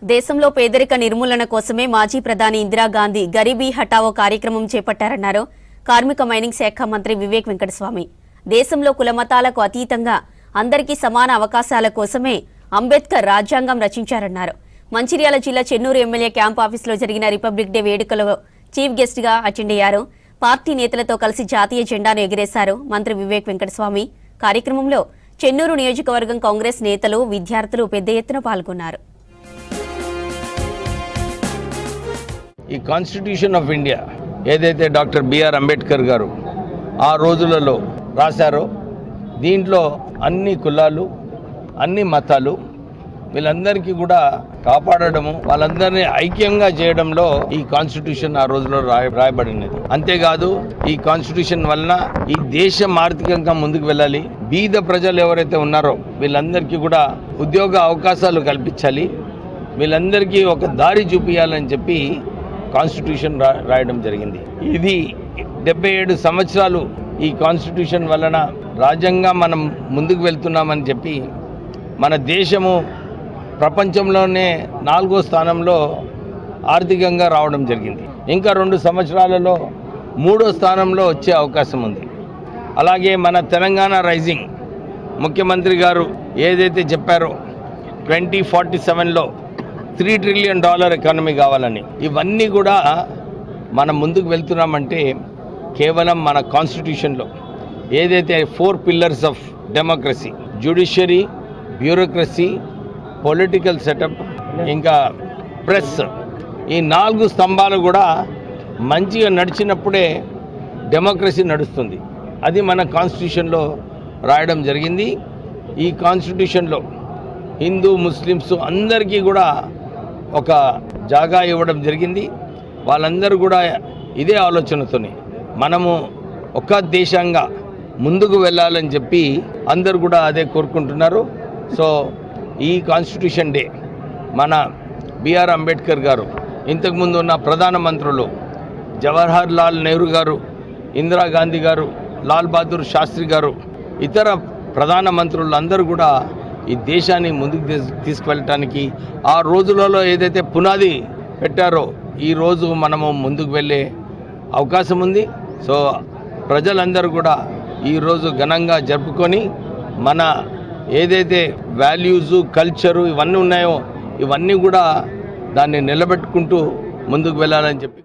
దేశంలో పేదరిక నిర్మూలన కోసమే మాజీ ప్రధాని ఇందిరాగాంధీ గరీబీ హఠావో కార్యక్రమం చేపట్టారన్నారు కార్మిక మైనింగ్ శాఖ మంత్రి వివేక్ వెంకటస్వామి. దేశంలో కులమతాలకు అతీతంగా అందరికీ సమాన అవకాశాల కోసమే అంబేద్కర్ రాజ్యాంగం రచించారన్నారు. మంచిర్యాల జిల్లా చెన్నూరు ఎమ్మెల్యే క్యాంప్ ఆఫీసులో జరిగిన రిపబ్లిక్ డే వేడుకలో చీఫ్ గెస్ట్ గా అటెండ్ అయ్యారు. పార్టీ నేతలతో కలిసి జాతీయ జెండాను ఎగిరేశారు మంత్రి వివేక్ వెంకటస్వామి. కార్యక్రమంలో చెన్నూరు నియోజకవర్గం కాంగ్రెస్ నేతలు, విద్యార్థులు పెద్ద ఎత్తున పాల్గొన్నారు. ఈ కాన్స్టిట్యూషన్ ఆఫ్ ఇండియా ఏదైతే డాక్టర్ బిఆర్ అంబేద్కర్ గారు ఆ రోజులలో రాశారో, దీంట్లో అన్ని కులాలు, అన్ని మతాలు వీళ్ళందరికీ కూడా కాపాడడము, వాళ్ళందరినీ ఐక్యంగా చేయడంలో ఈ కాన్స్టిట్యూషన్ ఆ రోజులో రాయబడినది. అంతేకాదు ఈ కాన్స్టిట్యూషన్ వలన ఈ దేశం ఆర్థికంగా ముందుకు వెళ్ళాలి, బీద ప్రజలు ఎవరైతే ఉన్నారో వీళ్ళందరికీ కూడా ఉద్యోగ అవకాశాలు కల్పించాలి, వీళ్ళందరికీ ఒక దారి చూపించాలని చెప్పి కాన్స్టిట్యూషన్ రాయడం జరిగింది. ఇది 77 సంవత్సరాలు ఈ కాన్స్టిట్యూషన్ వలన రాజ్యంగా మనం ముందుకు వెళ్తున్నామని చెప్పి మన దేశము ప్రపంచంలోనే 4వ స్థానంలో ఆర్థికంగా రావడం జరిగింది. ఇంకా 2 సంవత్సరాలలో 3వ స్థానంలో వచ్చే అవకాశం ఉంది. అలాగే మన తెలంగాణ రైజింగ్ ముఖ్యమంత్రి గారు ఏదైతే చెప్పారో 2047లో $3 ట్రిలియన్ ఎకానమీ కావాలని, ఇవన్నీ కూడా మనం ముందుకు వెళ్తున్నామంటే కేవలం మన కాన్స్టిట్యూషన్లో ఏదైతే 4 pillars of democracy, judiciary, bureaucracy, political setup, ఇంకా ప్రెస్, ఈ 4 స్తంభాలు కూడా మంచిగా నడిచినప్పుడే డెమోక్రసీ నడుస్తుంది. అది మన కాన్స్టిట్యూషన్లో రాయడం జరిగింది. ఈ కాన్స్టిట్యూషన్లో హిందూ, ముస్లిమ్స్ అందరికీ కూడా ఒక జాగా ఇవ్వడం జరిగింది. వాళ్ళందరూ కూడా ఇదే ఆలోచనతోనే మనము ఒక దేశంగా ముందుకు వెళ్ళాలని చెప్పి అందరూ కూడా అదే కోరుకుంటున్నారు. సో ఈ కాన్స్టిట్యూషన్ డే మన బిఆర్ అంబేద్కర్ గారు, ఇంతకుముందు ఉన్న ప్రధానమంత్రులు జవహర్ లాల్ నెహ్రూ గారు, ఇందిరాగాంధీ గారు, లాల్ బహదూర్ శాస్త్రి గారు, ఇతర ప్రధానమంత్రులు అందరూ కూడా ఈ దేశాన్ని ముందుకు తీసుకువెళ్ళటానికి ఆ రోజులలో ఏదైతే పునాది పెట్టారో ఈరోజు మనము ముందుకు వెళ్ళే అవకాశం ఉంది. సో ప్రజలందరూ కూడా ఈరోజు ఘనంగా జరుపుకొని మన ఏదైతే వాల్యూసు, కల్చరు ఇవన్నీ ఉన్నాయో ఇవన్నీ కూడా దాన్ని నిలబెట్టుకుంటూ ముందుకు వెళ్ళాలని చెప్పి